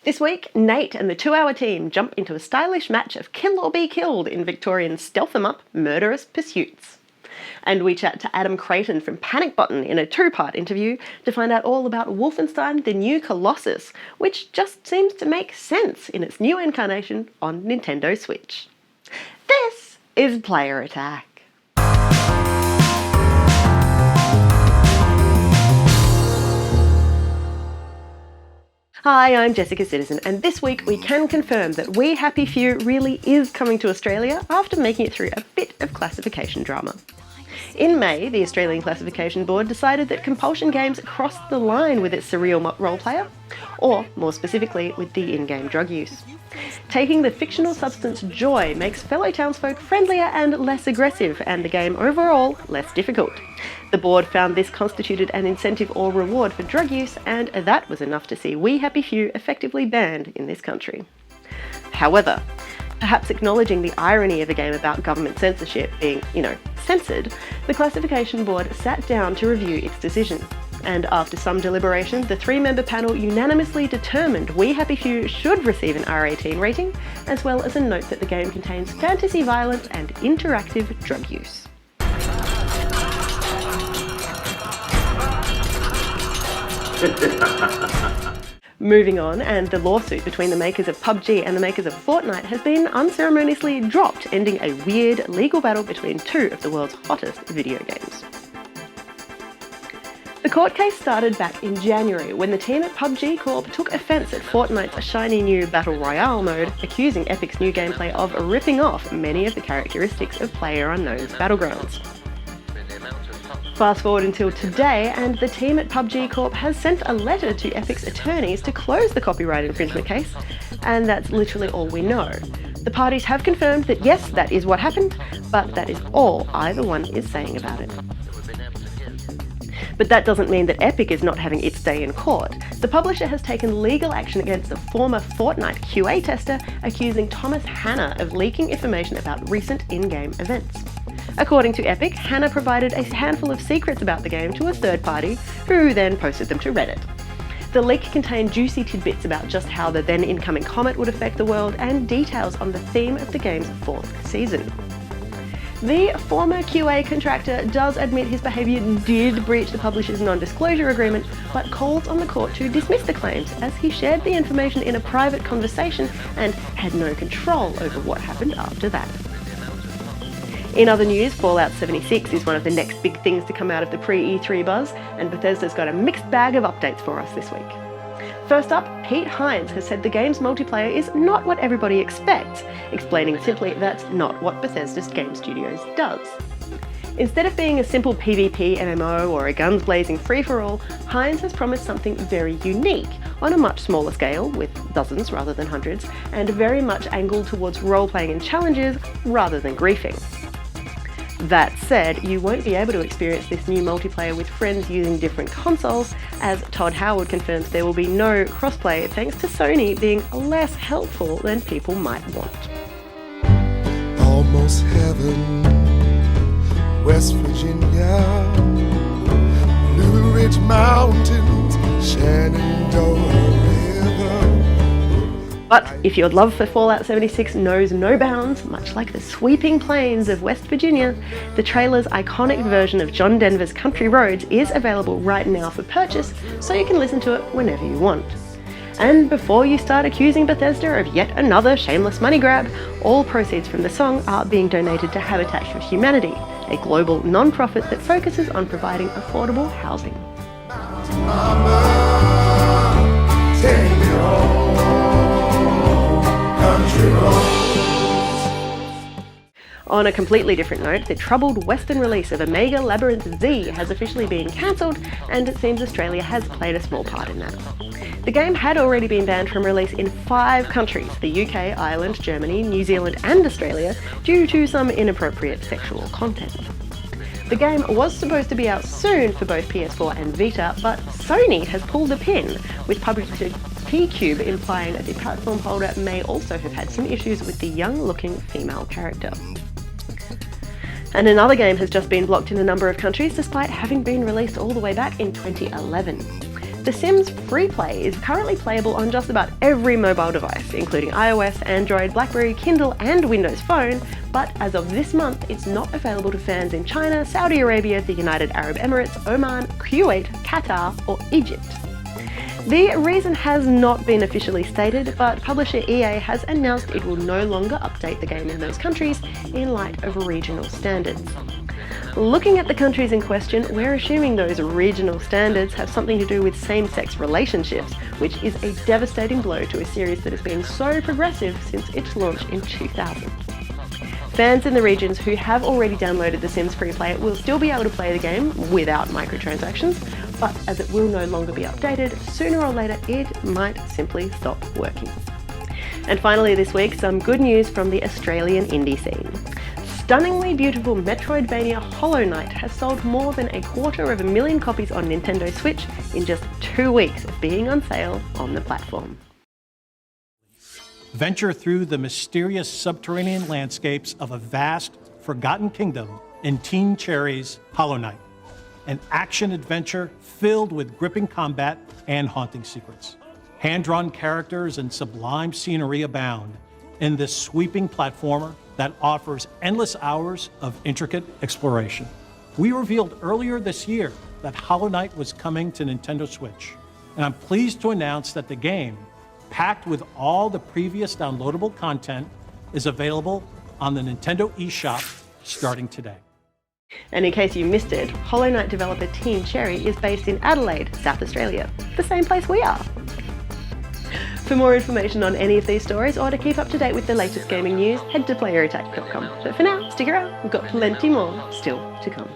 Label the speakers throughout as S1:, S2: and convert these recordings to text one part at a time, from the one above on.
S1: This week, Nate and the 2-hour team jump into a stylish match of kill or be killed in Victorian stealth 'em up Murderous Pursuits. And we chat to Adam Creighton from Panic Button in a 2-part interview to find out all about Wolfenstein: The New Colossus, which just seems to make sense in its new incarnation on Nintendo Switch. This is Player Attack. Hi, I'm Jessica Citizen, and this week we can confirm that We Happy Few really is coming to Australia after making it through a bit of classification drama. In May, the Australian Classification Board decided that compulsion games crossed the line with its surreal role player, or more specifically, with the in-game drug use. Taking the fictional substance joy makes fellow townsfolk friendlier and less aggressive, and the game overall less difficult. The board found this constituted an incentive or reward for drug use, and that was enough to see We Happy Few effectively banned in this country. However, perhaps acknowledging the irony of a game about government censorship being, censored, the Classification Board sat down to review its decision. And after some deliberation, the 3-member panel unanimously determined We Happy Few should receive an R18 rating, as well as a note that the game contains fantasy violence and interactive drug use. Moving on, and the lawsuit between the makers of PUBG and the makers of Fortnite has been unceremoniously dropped, ending a weird legal battle between two of the world's hottest video games. The court case started back in January when the team at PUBG Corp took offence at Fortnite's shiny new Battle Royale mode, accusing Epic's new gameplay of ripping off many of the characteristics of PlayerUnknown's Battlegrounds. Fast forward until today, and the team at PUBG Corp has sent a letter to Epic's attorneys to close the copyright infringement case, and that's literally all we know. The parties have confirmed that yes, that is what happened, but that is all either one is saying about it. But that doesn't mean that Epic is not having its day in court. The publisher has taken legal action against a former Fortnite QA tester, accusing Thomas Hanna of leaking information about recent in-game events. According to Epic, Hanna provided a handful of secrets about the game to a third party, who then posted them to Reddit. The leak contained juicy tidbits about just how the then incoming comet would affect the world, and details on the theme of the game's 4th season. The former QA contractor does admit his behaviour did breach the publisher's non-disclosure agreement, but calls on the court to dismiss the claims, as he shared the information in a private conversation and had no control over what happened after that. In other news, Fallout 76 is one of the next big things to come out of the pre-E3 buzz, and Bethesda's got a mixed bag of updates for us this week. First up, Pete Hines has said the game's multiplayer is not what everybody expects, explaining simply that's not what Bethesda's Game Studios does. Instead of being a simple PvP MMO or a guns-blazing free-for-all, Hines has promised something very unique, on a much smaller scale, with dozens rather than hundreds, and very much angled towards role-playing and challenges rather than griefing. That said, you won't be able to experience this new multiplayer with friends using different consoles, as Todd Howard confirms there will be no crossplay thanks to Sony being less helpful than people might want.
S2: Almost heaven, West Virginia, Blue Ridge Mountains, Shenandoah River.
S1: But if your love for Fallout 76 knows no bounds, much like the sweeping plains of West Virginia, the trailer's iconic version of John Denver's Country Roads is available right now for purchase, so you can listen to it whenever you want. And before you start accusing Bethesda of yet another shameless money grab, all proceeds from the song are being donated to Habitat for Humanity, a global non-profit that focuses on providing affordable housing.
S2: Mama, take me home.
S1: On a completely different note, the troubled Western release of Omega Labyrinth Z has officially been cancelled, and it seems Australia has played a small part in that. The game had already been banned from release in 5 countries, the UK, Ireland, Germany, New Zealand and Australia, due to some inappropriate sexual content. The game was supposed to be out soon for both PS4 and Vita, but Sony has pulled a pin, with publisher T-Cube implying that the platform holder may also have had some issues with the young-looking female character. And another game has just been blocked in a number of countries despite having been released all the way back in 2011. The Sims Free Play is currently playable on just about every mobile device, including iOS, Android, BlackBerry, Kindle, and Windows Phone, but as of this month, it's not available to fans in China, Saudi Arabia, the United Arab Emirates, Oman, Kuwait, Qatar, or Egypt. The reason has not been officially stated, but publisher EA has announced it will no longer update the game in those countries in light of regional standards. Looking at the countries in question, we're assuming those regional standards have something to do with same-sex relationships, which is a devastating blow to a series that has been so progressive since its launch in 2000. Fans in the regions who have already downloaded The Sims Free Play will still be able to play the game without microtransactions, but as it will no longer be updated, sooner or later it might simply stop working. And finally this week, some good news from the Australian indie scene. Stunningly beautiful Metroidvania Hollow Knight has sold more than 250,000 copies on Nintendo Switch in just 2 weeks of being on sale on the platform.
S3: Venture through the mysterious subterranean landscapes of a vast, forgotten kingdom in Teen Cherry's Hollow Knight, an action-adventure filled with gripping combat and haunting secrets. Hand-drawn characters and sublime scenery abound in this sweeping platformer that offers endless hours of intricate exploration. We revealed earlier this year that Hollow Knight was coming to Nintendo Switch, and I'm pleased to announce that the game, packed with all the previous downloadable content, is available on the Nintendo eShop starting today.
S1: And in case you missed it, Hollow Knight developer Teen Cherry is based in Adelaide, South Australia, the same place we are. For more information on any of these stories or to keep up to date with the latest gaming news, head to playerattack.com. But for now, stick around, we've got plenty more still to come.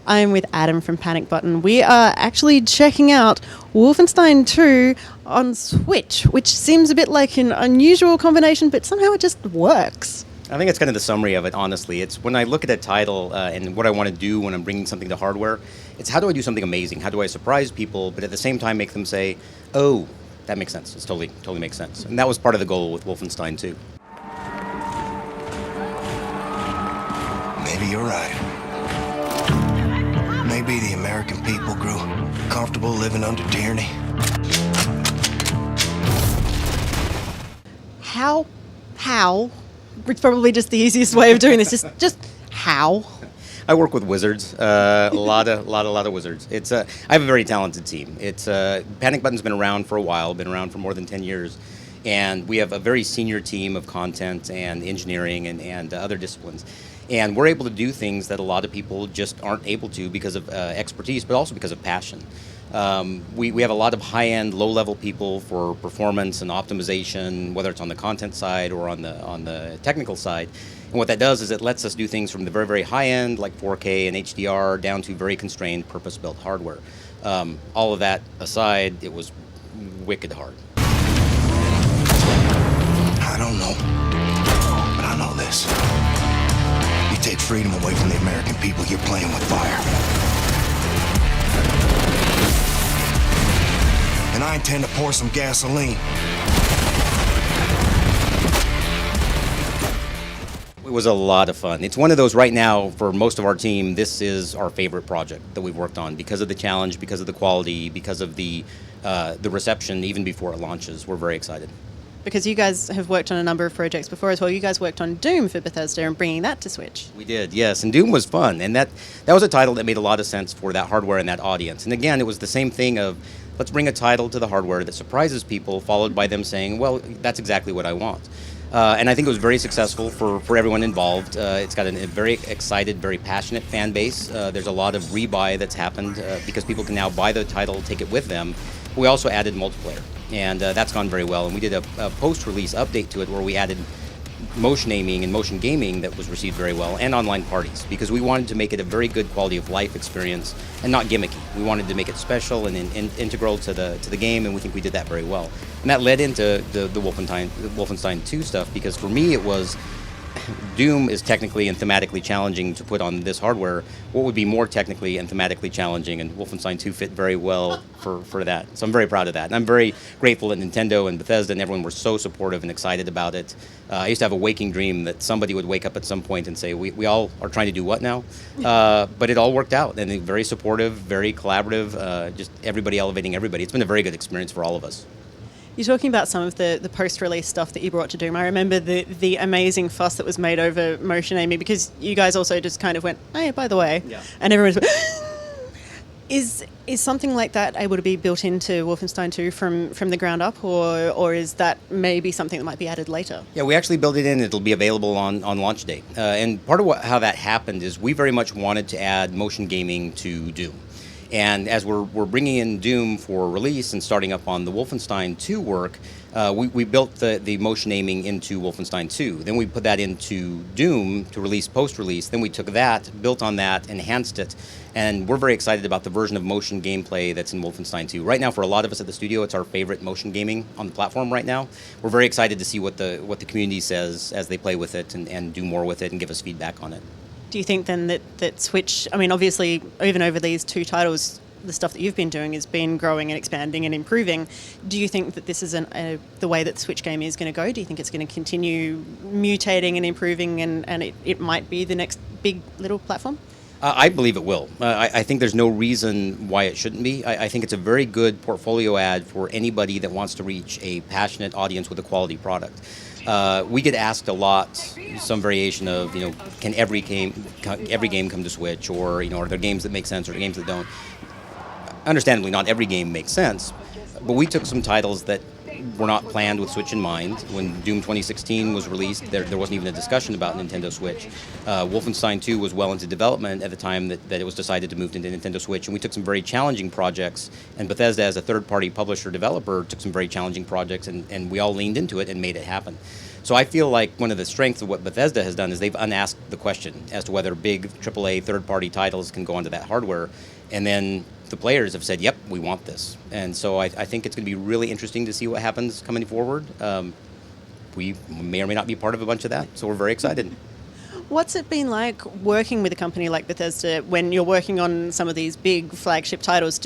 S4: I'm with Adam from Panic Button. We are actually checking out Wolfenstein 2 on Switch, which seems a bit like an unusual combination, but somehow it just works.
S5: I think it's kind of the summary of it, honestly. It's when I look at a title and what I want to do when I'm bringing something to hardware, it's how do I do something amazing? How do I surprise people, but at the same time make them say, oh, that makes sense. It totally makes sense. And that was part of the goal with Wolfenstein 2.
S6: Maybe you're right. Maybe the American people grew comfortable living under tyranny.
S4: How? It's probably just the easiest way of doing this. Just how?
S5: I work with wizards, a lot of wizards. I have a very talented team. Panic Button's been around for a while, been around for more than 10 years, and we have a very senior team of content and engineering and other disciplines. And we're able to do things that a lot of people just aren't able to because of expertise, but also because of passion. We have a lot of high-end, low-level people for performance and optimization, whether it's on the content side or on the technical side. And what that does is it lets us do things from the very, very high-end, like 4K and HDR, down to very constrained, purpose-built hardware. All of that aside, it was wicked hard.
S6: I don't know, but I know this. You take freedom away from the American people, you're playing with fire. And I intend to pour some gasoline.
S5: It was a lot of fun. It's one of those right now, for most of our team, this is our favorite project that we've worked on because of the challenge, because of the quality, because of the reception even before it launches. We're very excited.
S4: Because you guys have worked on a number of projects before as well. You guys worked on Doom for Bethesda and bringing that to Switch.
S5: We did, yes. And Doom was fun. And that was a title that made a lot of sense for that hardware and that audience. And again, it was the same thing of, let's bring a title to the hardware that surprises people, followed by them saying, well, that's exactly what I want. And I think it was very successful for everyone involved. It's got a very excited, very passionate fan base. There's a lot of rebuy that's happened because people can now buy the title, take it with them. We also added multiplayer, and that's gone very well. And we did a post-release update to it where we added motion aiming and motion gaming that was received very well, and online parties, because we wanted to make it a very good quality of life experience and not gimmicky. We wanted to make it special and integral to the game, and we think we did that very well. And that led into the Wolfenstein 2 stuff, because for me it was Doom is technically and thematically challenging to put on this hardware, what would be more technically and thematically challenging? And Wolfenstein 2 fit very well for that. So I'm very proud of that. And I'm very grateful that Nintendo and Bethesda and everyone were so supportive and excited about it. I used to have a waking dream that somebody would wake up at some point and say, we all are trying to do what now? But it all worked out, and they're very supportive, very collaborative, just everybody elevating everybody. It's been a very good experience for all of us.
S4: You're talking about some of the post-release stuff that you brought to Doom. I remember the amazing fuss that was made over motion aiming, because you guys also just kind of went, hey, by the way, and everyone's is something like that able to be built into Wolfenstein 2 from the ground up, or is that maybe something that might be added later?
S5: Yeah, we actually built it in. It'll be available on launch day. And part of how that happened is we very much wanted to add motion gaming to Doom. And as we're bringing in Doom for release and starting up on the Wolfenstein 2 work, we built the motion aiming into Wolfenstein 2. Then we put that into Doom to release post-release. Then we took that, built on that, enhanced it, and we're very excited about the version of motion gameplay that's in Wolfenstein 2. Right now, for a lot of us at the studio, it's our favorite motion gaming on the platform right now. We're very excited to see what the community says as they play with it and do more with it and give us feedback on it.
S4: Do you think then that Switch, I mean, obviously, even over these two titles, the stuff that you've been doing has been growing and expanding and improving. Do you think that this is the way that the Switch game is going to go? Do you think it's going to continue mutating and improving, and it might be the next big little platform?
S5: I believe it will. I think there's no reason why it shouldn't be. I think it's a very good portfolio ad for anybody that wants to reach a passionate audience with a quality product. We get asked a lot, some variation of, can every game come to Switch, or are there games that make sense or games that don't? Understandably, not every game makes sense, but we took some titles that were not planned with Switch in mind. When Doom 2016 was released, there wasn't even a discussion about Nintendo Switch. Wolfenstein 2 was well into development at the time that it was decided to move into Nintendo Switch, and we took some very challenging projects, and Bethesda, as a third-party publisher-developer, took some very challenging projects, and we all leaned into it and made it happen. So I feel like one of the strengths of what Bethesda has done is they've unasked the question as to whether big AAA third-party titles can go onto that hardware, and then the players have said, yep, we want this. And so I think it's going to be really interesting to see what happens coming forward. We may or may not be part of a bunch of that, so we're very excited.
S4: What's it been like working with a company like Bethesda when you're working on some of these big flagship titles?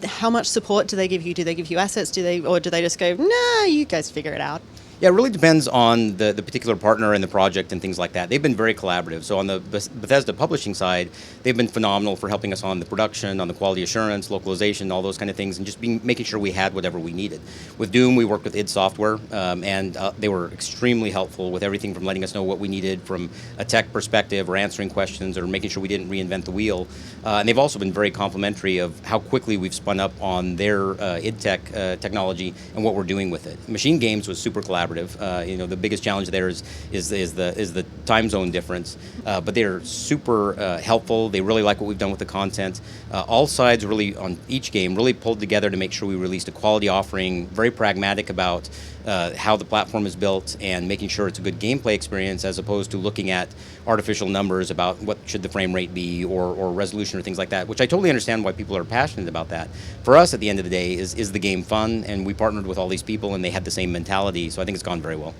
S4: How much support do they give you? Do they give you assets? Or do they just go, nah, you guys figure it out?
S5: Yeah, it really depends on the particular partner and the project and things like that. They've been very collaborative. So on the Bethesda publishing side, they've been phenomenal for helping us on the production, on the quality assurance, localization, all those kind of things, and just making sure we had whatever we needed. With Doom, we worked with id Software, and they were extremely helpful with everything from letting us know what we needed from a tech perspective, or answering questions, or making sure we didn't reinvent the wheel. And they've also been very complimentary of how quickly we've spun up on their id Tech technology and what we're doing with it. Machine Games was super collaborative. The biggest challenge there is the time zone difference, but they're super helpful. They really like what we've done with the content. All sides really on each game really pulled together to make sure we released a quality offering, very pragmatic about how the platform is built and making sure it's a good gameplay experience, as opposed to looking at artificial numbers about what should the frame rate be or resolution or things like that, which I totally understand why people are passionate about that. For us, at the end of the day, is the game fun? And we partnered with all these people, and they had the same mentality, so I think it's gone very well.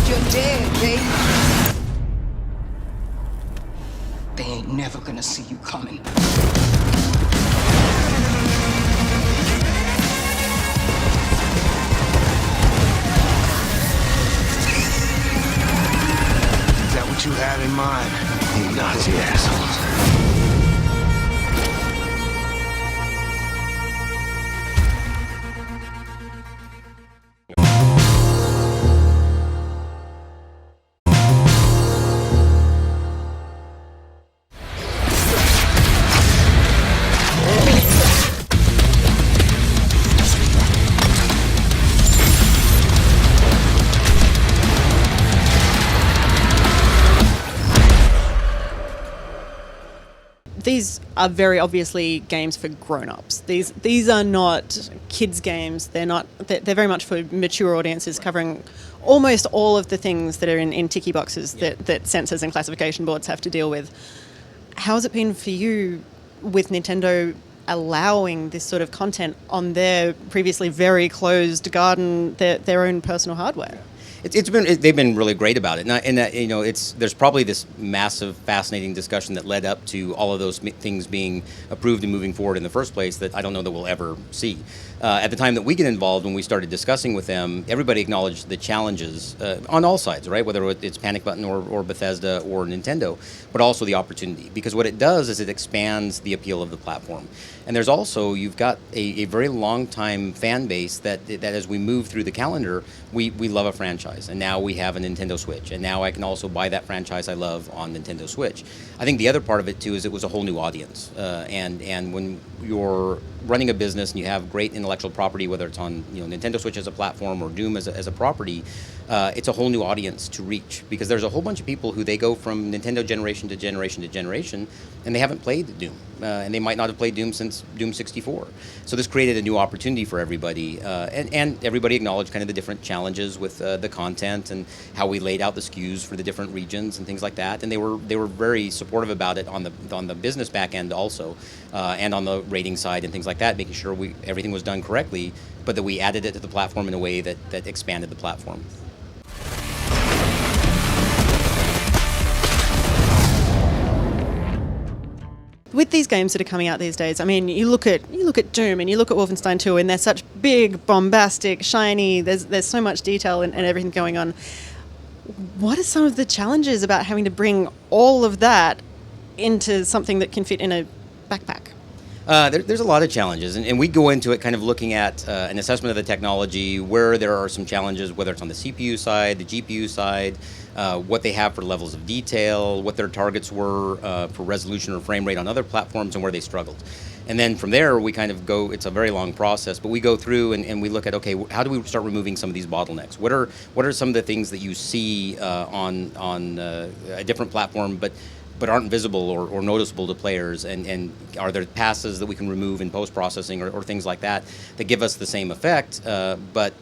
S7: You're dead, baby. They ain't never gonna see you coming.
S6: Is that what you have in mind? You Nazi assholes.
S4: These are very obviously games for grown-ups. These are not kids' games. They're very much for mature audiences, covering almost all of the things that are in ticky boxes that censors and classification boards have to deal with. How has it been for you with Nintendo allowing this sort of content on their previously very closed garden, their own personal hardware.
S5: They've been really great about it, and that, you know, there's probably this massive, fascinating discussion that led up to all of those things being approved and moving forward in the first place that I don't know that we'll ever see. At the time that we get involved, when we started discussing with them, everybody acknowledged the challenges on all sides, right? Whether it's Panic Button or Bethesda or Nintendo, but also the opportunity. Because what it does is it expands the appeal of the platform. And there's also, you've got a very long time fan base that as we move through the calendar, we love a franchise. And now we have a Nintendo Switch. And now I can also buy that franchise I love on Nintendo Switch. I think the other part of it too is it was a whole new audience. And when you're running a business and you have great intellectual property, whether it's on, you know, Nintendo Switch as a platform or Doom as a property, it's a whole new audience to reach, because there's a whole bunch of people who they go from Nintendo generation to generation to generation, and they haven't played Doom, and they might not have played Doom since Doom 64. So this created a new opportunity for everybody, and everybody acknowledged kind of the different challenges with the content and how we laid out the SKUs for the different regions and things like that. And they were very supportive about it on the business back end also, and on the rating side and things like that, making sure everything was done correctly, but that we added it to the platform in a way that expanded the platform.
S4: With these games that are coming out these days, I mean, you look at Doom and you look at Wolfenstein 2, and they're such big, bombastic, shiny. There's so much detail and everything going on. What are some of the challenges about having to bring all of that into something that can fit in a backpack?
S5: There's a lot of challenges, and we go into it kind of looking at an assessment of the technology, where there are some challenges, whether it's on the CPU side, the GPU side, what they have for levels of detail, what their targets were for resolution or frame rate on other platforms, and where they struggled. And then from there, we kind of go, it's a very long process, but we go through and we look at, okay, how do we start removing some of these bottlenecks? What are some of the things that you see on a different platform, but aren't visible or noticeable to players, and are there passes that we can remove in post-processing or things like that give us the same effect, but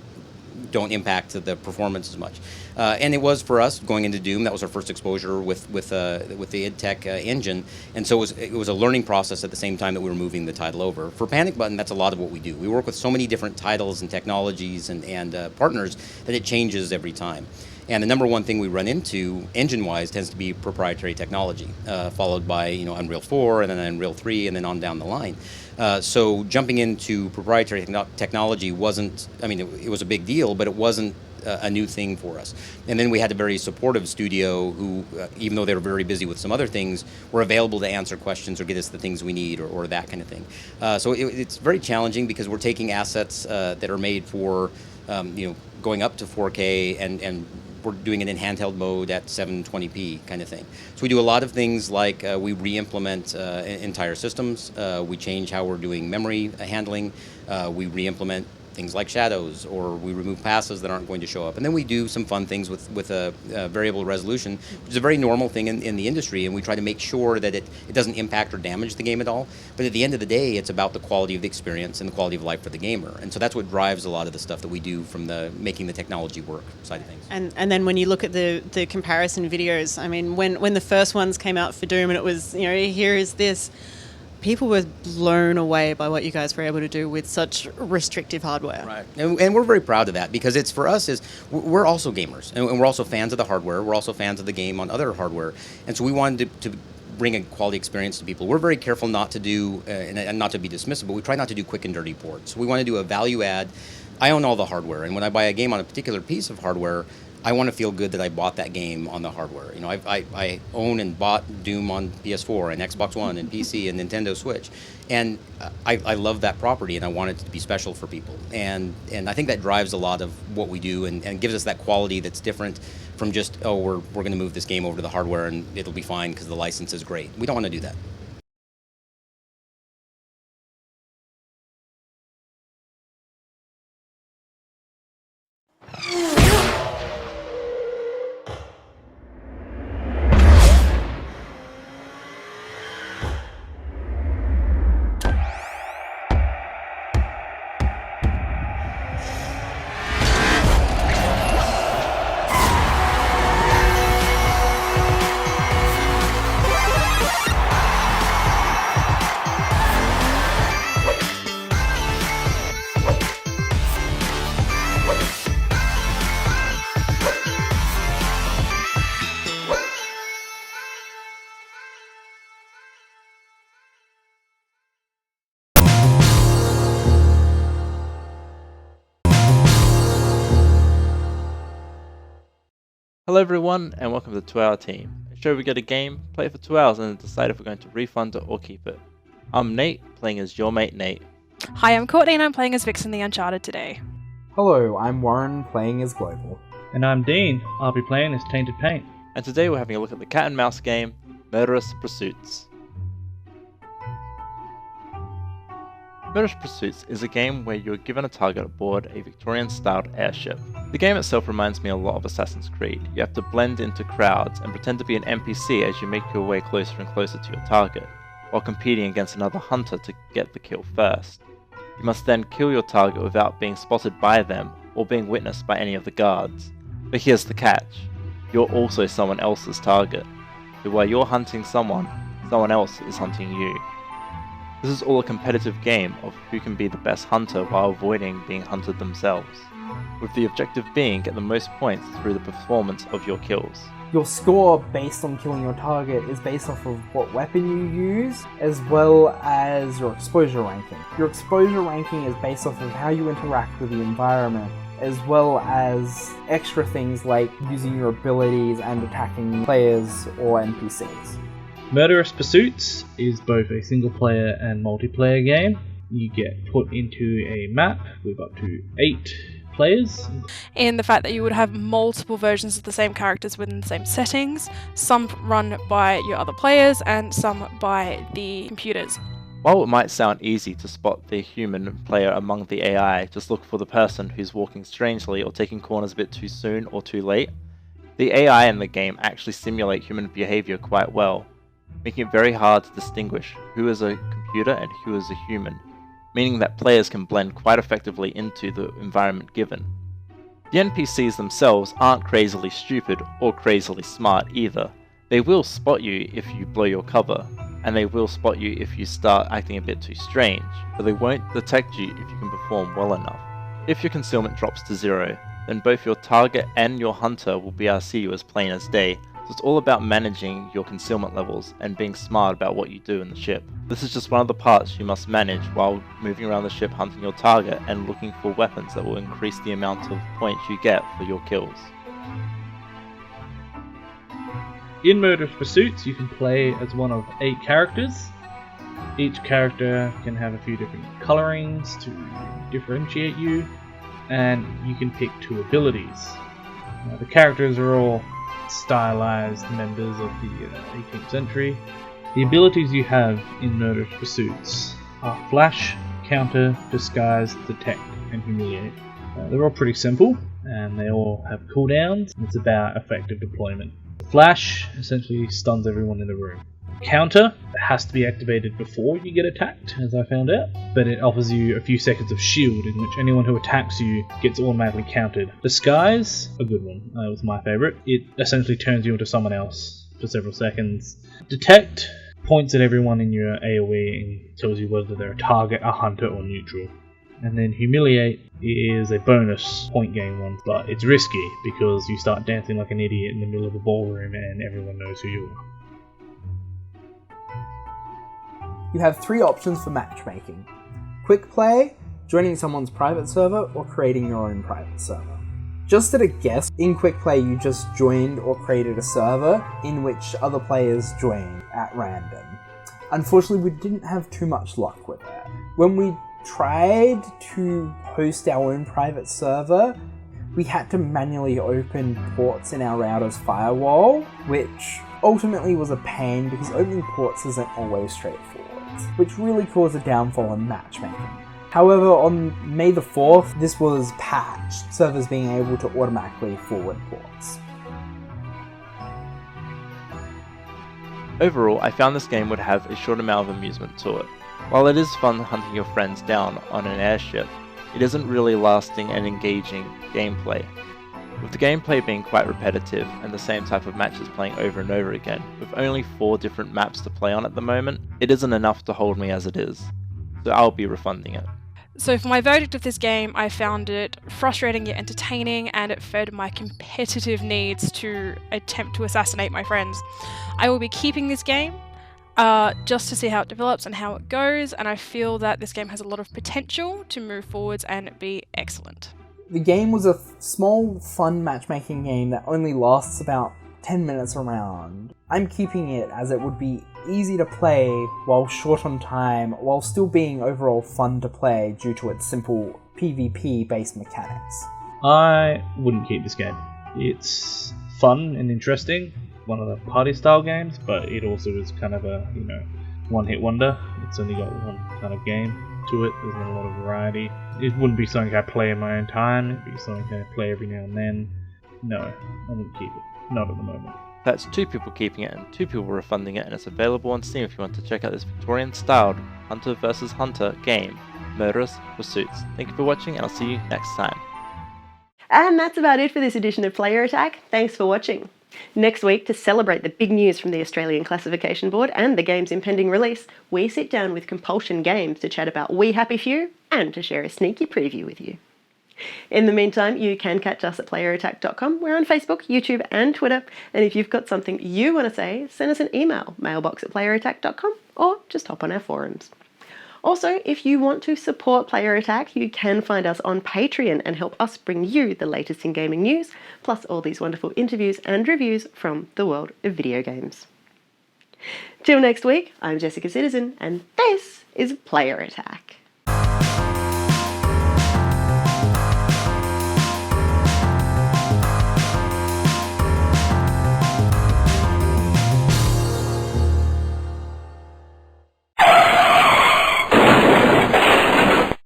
S5: don't impact the performance as much. And it was for us going into Doom. That was our first exposure with the id Tech engine, and so it was a learning process at the same time that we were moving the title over. For Panic Button, that's a lot of what we do. We work with so many different titles and technologies and partners that it changes every time. And the number one thing we run into, engine-wise, tends to be proprietary technology, followed by Unreal 4 and then Unreal 3 and then on down the line. So jumping into proprietary technology wasn't, it was a big deal, but it wasn't a new thing for us. And then we had a very supportive studio who, even though they were very busy with some other things, were available to answer questions or get us the things we need or that kind of thing. So it's very challenging because we're taking assets that are made for going up to 4K and we're doing it in handheld mode at 720p kind of thing. So we do a lot of things like we re-implement entire systems, we change how we're doing memory handling, we re-implement things like shadows, or we remove passes that aren't going to show up. And then we do some fun things with a variable resolution, which is a very normal thing in the industry, and we try to make sure that it doesn't impact or damage the game at all. But at the end of the day, it's about the quality of the experience and the quality of life for the gamer. And so that's what drives a lot of the stuff that we do from the making the technology work side of things.
S4: And then when you look at the comparison videos, when the first ones came out for Doom and it was, here is this, people were blown away by what you guys were able to do with such restrictive hardware.
S5: Right, and we're very proud of that, because it's, for us, we're also gamers, and we're also fans of the hardware. We're also fans of the game on other hardware, and so we wanted to bring a quality experience to people. We're very careful not to do, and not to be dismissive, but we try not to do quick and dirty ports. We want to do a value add. I own all the hardware, and when I buy a game on a particular piece of hardware, I want to feel good that I bought that game on the hardware. I own and bought Doom on PS4 and Xbox One and PC and Nintendo Switch, and I love that property, and I want it to be special for people. And I think that drives a lot of what we do, and gives us that quality that's different from just, we're going to move this game over to the hardware and it'll be fine because the license is great. We don't want to do that.
S8: Hello everyone, and welcome to 2 Hour Team, a show we get a game, play it for 2 hours, and then decide if we're going to refund it or keep it. I'm Nate, playing as your mate Nate.
S9: Hi, I'm Courtney and I'm playing as Vixen the Uncharted today.
S10: Hello, I'm Warren, playing as Global.
S11: And I'm Dean, I'll be playing as Tainted Paint.
S8: And today we're having a look at the cat and mouse game, Murderous Pursuits. Murderous Pursuits is a game where you're given a target aboard a Victorian-styled airship. The game itself reminds me a lot of Assassin's Creed. You have to blend into crowds and pretend to be an NPC as you make your way closer and closer to your target, while competing against another hunter to get the kill first. You must then kill your target without being spotted by them or being witnessed by any of the guards. But here's the catch. You're also someone else's target. So while you're hunting someone else is hunting you. This is all a competitive game of who can be the best hunter while avoiding being hunted themselves, with the objective being get the most points through the performance of your kills.
S10: Your score based on killing your target is based off of what weapon you use, as well as your exposure ranking. Your exposure ranking is based off of how you interact with the environment, as well as extra things like using your abilities and attacking players or NPCs.
S11: Murderous Pursuits is both a single player and multiplayer game. You get put into a map with up to 8 players.
S9: In the fact that you would have multiple versions of the same characters within the same settings, some run by your other players and some by the computers.
S8: While it might sound easy to spot the human player among the AI, just look for the person who's walking strangely or taking corners a bit too soon or too late. The AI in the game actually simulate human behavior quite well, making it very hard to distinguish who is a computer and who is a human, meaning that players can blend quite effectively into the environment given. The NPCs themselves aren't crazily stupid or crazily smart either. They will spot you if you blow your cover, and they will spot you if you start acting a bit too strange, but they won't detect you if you can perform well enough. If your concealment drops to 0, then both your target and your hunter will be able to see you as plain as day. So it's all about managing your concealment levels and being smart about what you do in the ship. This is just one of the parts you must manage while moving around the ship hunting your target and looking for weapons that will increase the amount of points you get for your kills.
S11: In Murderous Pursuits, you can play as one of 8 characters. Each character can have a few different colorings to differentiate you, and you can pick 2 abilities. The characters are all stylized members of the 18th century. The abilities you have in Murderous Pursuits are Flash, Counter, Disguise, Detect, and Humiliate. They're all pretty simple, and they all have cooldowns. It's about effective deployment. Flash essentially stuns everyone in the room. Counter has to be activated before you get attacked, as I found out, but it offers you a few seconds of shield in which anyone who attacks you gets automatically countered. Disguise, a good one, was my favourite. It essentially turns you into someone else for several seconds. Detect points at everyone in your AoE and tells you whether they're a target, a hunter, or neutral. And then Humiliate is a bonus point gain one, but it's risky because you start dancing like an idiot in the middle of a ballroom and everyone knows who you are.
S10: You have 3 options for matchmaking. Quick play, joining someone's private server, or creating your own private server. Just at a guess, in quick play you just joined or created a server in which other players joined at random. Unfortunately, we didn't have too much luck with that. When we tried to host our own private server, we had to manually open ports in our router's firewall, which ultimately was a pain because opening ports isn't always straightforward, which really caused a downfall in matchmaking. However, on May the 4th, this was patched, servers being able to automatically forward ports.
S8: Overall, I found this game would have a short amount of amusement to it. While it is fun hunting your friends down on an airship, it isn't really lasting and engaging gameplay. With the gameplay being quite repetitive and the same type of matches playing over and over again, with only 4 different maps to play on at the moment, it isn't enough to hold me as it is, so I'll be refunding it.
S9: So for my verdict of this game, I found it frustrating yet entertaining, and it fed my competitive needs to attempt to assassinate my friends. I will be keeping this game just to see how it develops and how it goes, and I feel that this game has a lot of potential to move forwards and be excellent.
S10: The game was a small, fun matchmaking game that only lasts about 10 minutes around. I'm keeping it as it would be easy to play while short on time, while still being overall fun to play due to its simple PvP-based mechanics.
S11: I wouldn't keep this game. It's fun and interesting, one of the party-style games, but it also is kind of a, one-hit wonder. It's only got one kind of game to it. There's not a lot of variety. It wouldn't be something I play in my own time. It'd be something I play every now and then. No, I wouldn't keep it. Not at the moment.
S8: That's 2 people keeping it and 2 people refunding it, and it's available on Steam if you want to check out this Victorian-styled Hunter vs. Hunter game, Murderous Pursuits. Thank you for watching, and I'll see you next time.
S1: And that's about it for this edition of Player Attack. Thanks for watching. Next week, to celebrate the big news from the Australian Classification Board and the game's impending release, we sit down with Compulsion Games to chat about We Happy Few and to share a sneaky preview with you. In the meantime, you can catch us at playerattack.com. We're on Facebook, YouTube and Twitter. And if you've got something you want to say, send us an email, mailbox@playerattack.com, or just hop on our forums. Also, if you want to support Player Attack, you can find us on Patreon and help us bring you the latest in gaming news, plus all these wonderful interviews and reviews from the world of video games. Till next week, I'm Jessica Citizen, and this is Player Attack.